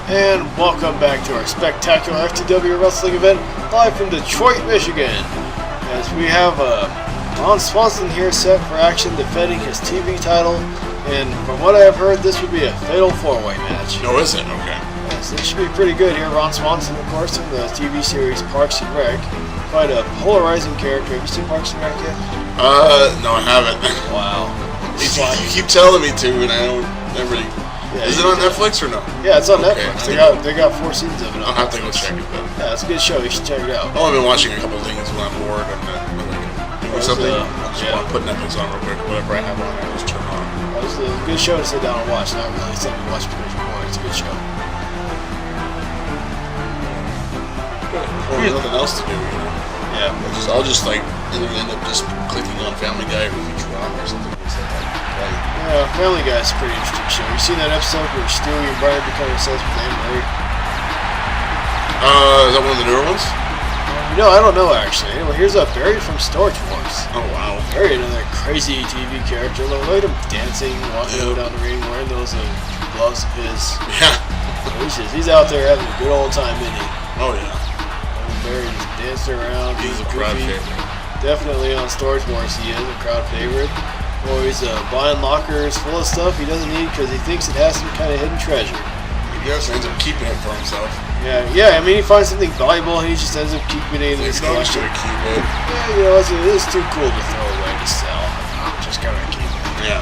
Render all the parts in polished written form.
And welcome back to our spectacular FTW wrestling event live from Detroit, Michigan. As we have Ron Swanson here set for action defending his TV title. And from what I have heard, this would be a fatal four-way match. No, is it? Okay. Yes, this should be pretty good here. Ron Swanson, of course, from the TV series Parks and Rec. Quite a polarizing character. Have you seen Parks and Rec yet? No, I haven't. Wow. You keep telling me to, and I don't ever. Yeah, is it on Netflix or no? Yeah, it's on Netflix. They got 4 seasons of it. I'll have to go check it. Then. Yeah, it's a good show. You should check it out. I've only been watching a couple things when I'm bored. I'm doing something. I just want to put Netflix on real quick. Whatever I have on, I just turn on. It's a good show to sit down and watch. Not really something to watch because you're bored. It's a good show. Well, there's nothing else to do, you know. Yeah. I'll just like end up just clicking on Family Guy or Futurama or something. Yeah, Family Guy is a pretty interesting show. You seen that episode where Stewie and Brian become obsessed with Anne Marie? Is that one of the newer ones? No, I don't know actually. Anyway, here's Barry from Storage Wars. Oh wow. Barry, another crazy TV character. Look at him dancing, walking down the ring, wearing those gloves of his. Yeah. He's out there having a good old time, isn't he? Oh yeah. Barry just dancing around. He's a crowd favorite. Definitely on Storage Wars, he is a crowd favorite. Always buying lockers full of stuff he doesn't need because he thinks it has some kind of hidden treasure. He just ends up keeping it for himself. Yeah. I mean, he finds something valuable and he just ends up keeping it in his collection. Keep it. Yeah, you know, it is too cool to throw away to sell. Just kind of keep it. Yeah.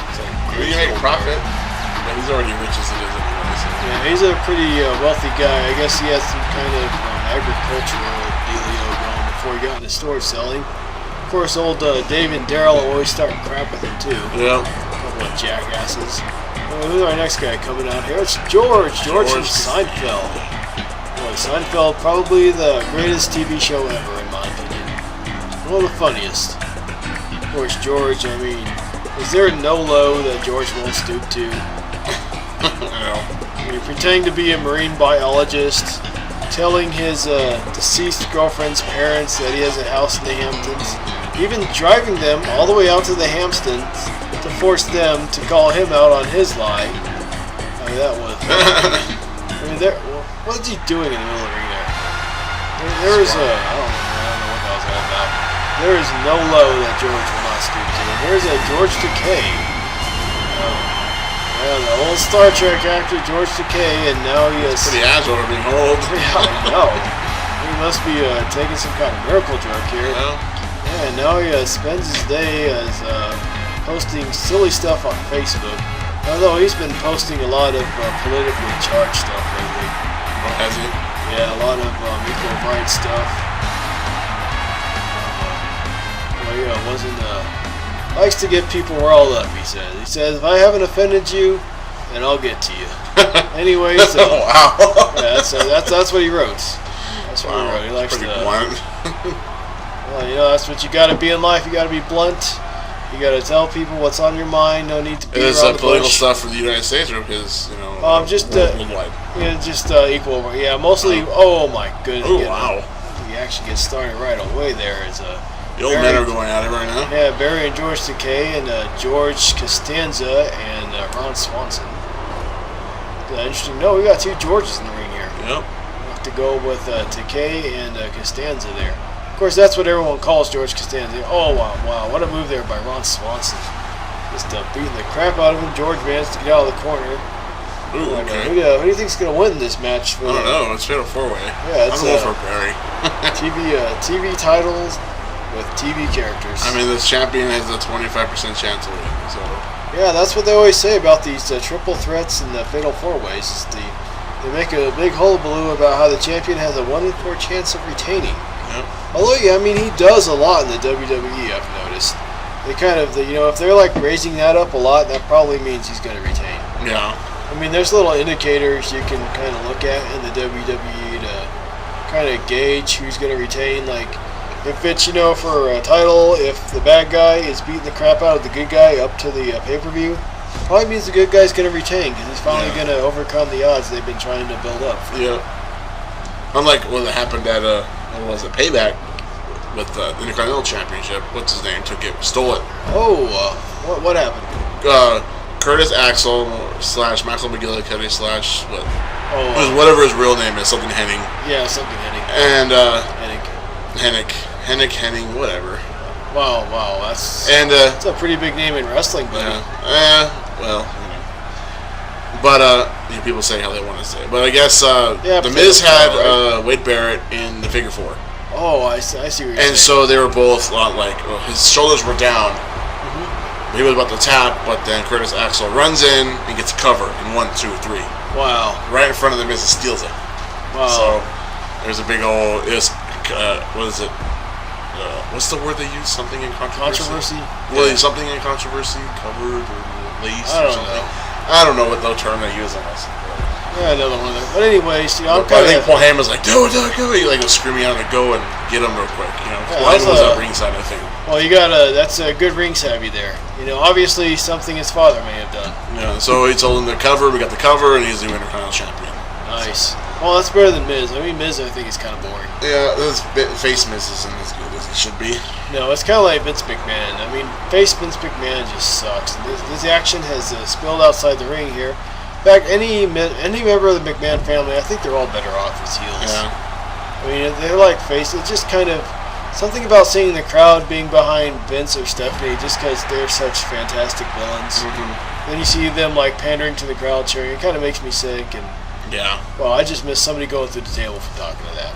It's like you make a profit, but he's already rich as it is anyway. So. Yeah, he's a pretty wealthy guy. I guess he has some kind of agricultural dealio going before he got into storage selling. Of course, old Dave and Daryl always start crap with him too. Yeah. A couple of jackasses. Who's our next guy coming out here? It's George. George from Seinfeld. Boy, Seinfeld, probably the greatest TV show ever, in my opinion. One of the funniest. Of course, George, I mean, is there no low that George won't stoop to? I mean, pretending to be a marine biologist, telling his deceased girlfriend's parents that he has a house in the Hamptons, even driving them all the way out to the Hamptons to force them to call him out on his lie. I mean, that was... what is he doing in the middle of the ring there? There is a... I don't know what that was all about. There is no low that George will not stoop to. And here's a George Takei. The old Star Trek actor George Takei, and now he is... pretty agile for being old. Yeah, I know. He must be taking some kind of miracle drug here. Yeah, and now he spends his day as posting silly stuff on Facebook. Although he's been posting a lot of politically charged stuff lately. Oh, has he? Yeah, a lot of equal rights stuff. Likes to get people riled up, he says. He says, if I haven't offended you, then I'll get to you. Anyway, so... Wow. Yeah, that's what he wrote. That's what he wrote. He likes pretty to... blunt. Well, you know, that's what you gotta be in life. You gotta be blunt. You gotta tell people what's on your mind. No need to be Is around the political bush. stuff for the United States or because, you know... just... worldwide? Yeah, just equal... Yeah, mostly... Oh, my goodness. Oh, wow. He actually gets started right away there. It's the old men are going at it right now. Yeah, Barry and George Takei and George Costanza and Ron Swanson. Interesting. No, we got 2 Georges in the ring here. Yep. We'll have to go with Takei and Costanza there. Of course, that's what everyone calls George Costanza. Oh, wow. What a move there by Ron Swanson. Just beating the crap out of him. George managed to get out of the corner. Ooh, okay. Who do you think is going to win this match? I don't know. It's fatal 4-way. Yeah, it's I'm going for Barry. TV titles with TV characters. I mean, this champion has a 25% chance of winning, so... Yeah, that's what they always say about these triple threats and the fatal 4-ways. They make a big hullabaloo about how the champion has a 1 in 4 chance of retaining. Yep. Although, yeah, I mean, he does a lot in the WWE, I've noticed. They kind of, you know, if they're like raising that up a lot, that probably means he's going to retain. Yeah. I mean, there's little indicators you can kind of look at in the WWE to kind of gauge who's going to retain. Like, if it's, you know, for a title, if the bad guy is beating the crap out of the good guy up to the pay-per-view, probably means the good guy's going to retain because he's finally going to overcome the odds they've been trying to build up. Yeah. Unlike what happened at what was it, Payback with the Intercontinental Championship. What's his name? Stole it. Oh, what happened? Curtis Axel / Michael McGillicuddy / what? It was whatever his real name is, something Henning. Yeah, something Henning. And Henning. Henning, whatever. Wow, that's a pretty big name in wrestling, buddy. Yeah. Well, But people say how they want to say it. But I guess the Miz had Wade Barrett in the figure 4. Oh, I see what you're saying. And so they were both his shoulders were down. He was about to tap, but then Curtis Axel runs in and gets a cover in 1, 2, 3. Wow. Right in front of the Miz and steals it. Wow. So there's a big old, what is it? What's the word they use? Something in controversy? Well, something in controversy, covered or laced or something. I don't know what the term they use on this. Yeah, another one of them. But anyways, I think Paul Heyman's like, go. He was screaming out to go and get him real quick. Paul Heyman was at ringside, I think. Well, that's a good ring savvy there. Obviously something his father may have done. Yeah, so he told him to cover. We got the cover, and he's the Intercontinental Champion. Nice. Well, that's better than Miz. Miz, I think, is kind of boring. Yeah, this face Miz isn't as good as he should be. No, it's kind of like Vince McMahon. Face Vince McMahon just sucks. This action has spilled outside the ring here. In fact, any member of the McMahon family, I think they're all better off as heels. Yeah. They're like face. It's just kind of something about seeing the crowd being behind Vince or Stephanie, just because they're such fantastic villains. Then you see them pandering to the crowd, cheering. It kind of makes me sick. And well, I just missed somebody going through the table for talking to that.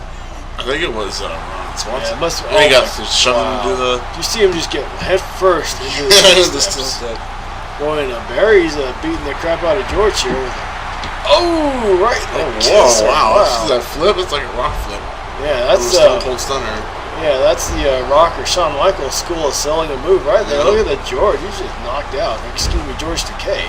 I think it was Ron Swanson. Yeah, it must have, he got shoved into the. You see him just get head first into the step. Boy, Barry's beating the crap out of George here. Right in the kisser. Wow. This is that flip. It's like a rock flip. Yeah, that's Stone Cold Stunner. Yeah, that's the Rocker Shawn Michaels school of selling a move right there. Look at the George. He's just knocked out. Excuse me, George Takei.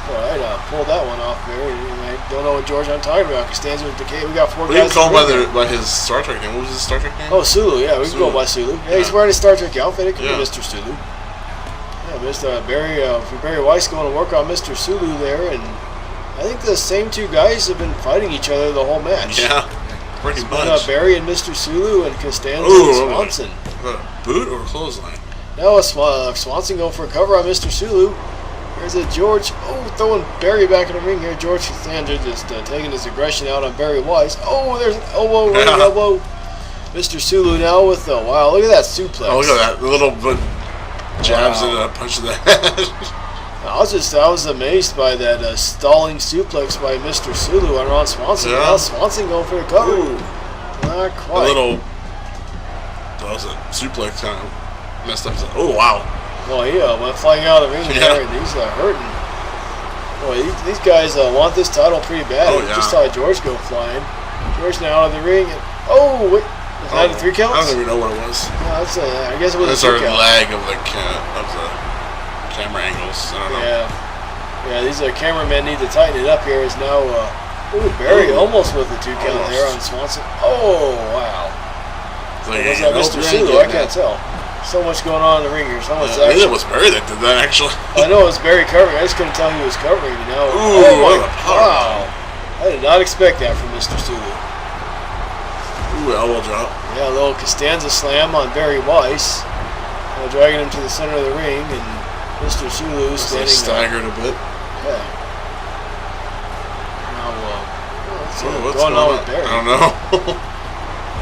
All right, pulled that one off there. I don't know what George I'm talking about. Costanza with Takei. We got 4 guys. We can call him by his Star Trek name. What was his Star Trek name? Oh, Sulu. Yeah, we can go by Sulu. Yeah, he's wearing a Star Trek outfit. It could be Mr. Sulu. Yeah, Mr. Barry Weiss going to work on Mr. Sulu there, and I think the same 2 guys have been fighting each other the whole match. Yeah, pretty much. Barry and Mr. Sulu and Costanza and Swanson. Boot or clothesline? Now Swanson going for a cover on Mr. Sulu. There's a George. Throwing Barry back in the ring here. George Costanza just taking his aggression out on Barry Weiss. There's an elbow, running elbow. Mr. Sulu now with wow, look at that suplex. Oh, look at that little jabs and a punch to the head. I was amazed by that stalling suplex by Mr. Sulu on Ron Swanson. Yeah. Now Swanson going for the cover. Ooh. Not quite. That was a suplex kind of messed up. Oh, wow. Well, he went flying out of the ring there, and he's hurting. Boy, these guys want this title pretty bad. Just saw George go flying. George now out of the ring. And, wait. Is that a 3 count? I don't even know what it was. No, I guess it was a 3 count. lag of the camera angles. I don't know. Yeah, these cameramen need to tighten it up here. Is now Barry almost with the 2 count there on Swanson. Oh, wow. Was that Mr. Sulu? I can't tell. So much going on in the ring here. So much action. It was Barry that did that, actually. I know it was Barry covering. I just couldn't tell he was covering. Wow. I did not expect that from Mr. Sulu. Elbow drop. Yeah, a little Costanza slam on Barry Weiss. Dragging him to the center of the ring, and Mr. Sulu standing staggered a bit. Yeah. Now, what's going on with Barry? I don't know.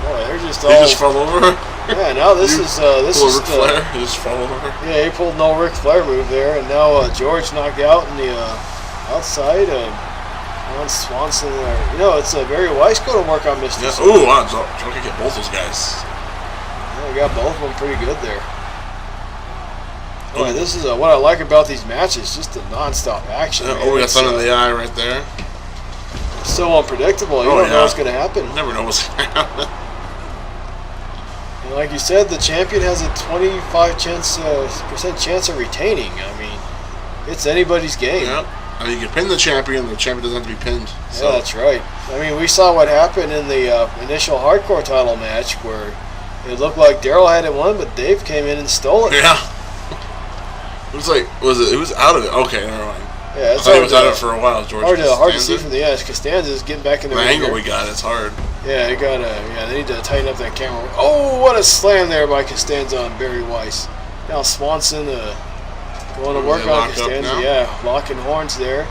Boy, they're just He just fell over. Yeah, now this is Ric Flair. He just fell over. Yeah, he pulled no Ric Flair move there, and now George knocked out in the outside. On Swanson there. It's Barry Weiss going to work on Mr. Ooh, wow, trying to get both those guys. Yeah, we got both of them pretty good there. Boy, this is what I like about these matches, just the non-stop action. We got Sun in the Eye right there. It's so unpredictable. You don't know what's going to happen. You never know what's going to happen. And like you said, the champion has a 25% chance of retaining. It's anybody's game. Yeah. You can pin the champion doesn't have to be pinned. So. Yeah, that's right. We saw what happened in the initial hardcore title match where it looked like Daryl had it won, but Dave came in and stole it. Yeah. It was it was out of it. Okay, never mind. Yeah, I thought he was out of it for a while, George. Hard to see from the edge. Costanza's getting back in the ring. The angle we got, it's hard. Yeah, they need to tighten up that camera. Oh, what a slam there by Costanza on Barry Weiss. Now Swanson going to work on Costanza. Yeah, locking horns there.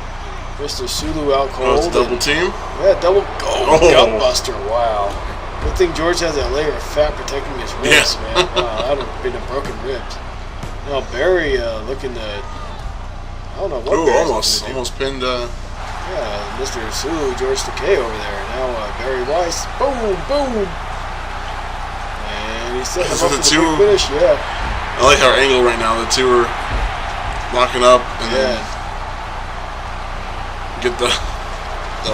Mr. Sulu out cold. Oh, it's double team? Yeah, double gutbuster. Wow. Good thing George has that layer of fat protecting his ribs, man. Wow, that would have been a broken ribs. Now Barry looking to, I don't know what. Almost pinned. Yeah, Mr. Sulu, George Takei over there. Now Barry Weiss, boom, boom, and he's setting him up for the big finish. Yeah. I like our angle right now. The two are locking up and then get the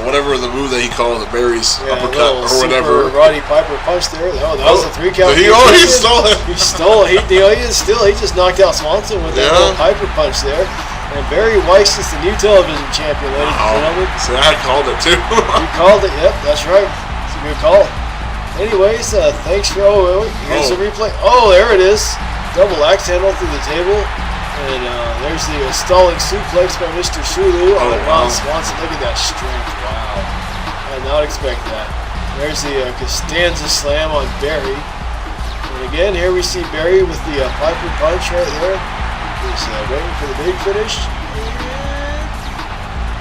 whatever the move that he called the Barry's uppercut or whatever. Roddy Piper punch there. Oh, that was a 3 count. He stole it. He stole it. He just knocked out Swanson with that little Piper punch there. And Barry Weiss is the new television champion, ladies and gentlemen. So I called it too. You called it. Yep, that's right. It's a good call. Anyways, thanks for. Here's the replay. Oh, there it is. Double axe handle through the table. And there's the stalling suplex by Mr. Sulu on Ron Swanson. Look at that strength. Wow. I did not expect that. There's the Costanza slam on Barry. And again, here we see Barry with the Piper punch right there. He's waiting for the big finish.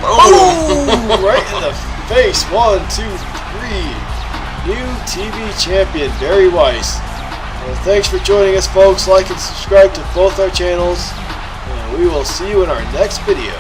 Boom! Right in the face. 1, 2, 3. New TV champion, Barry Weiss. Well, thanks for joining us, folks. Like and subscribe to both our channels. And we will see you in our next video.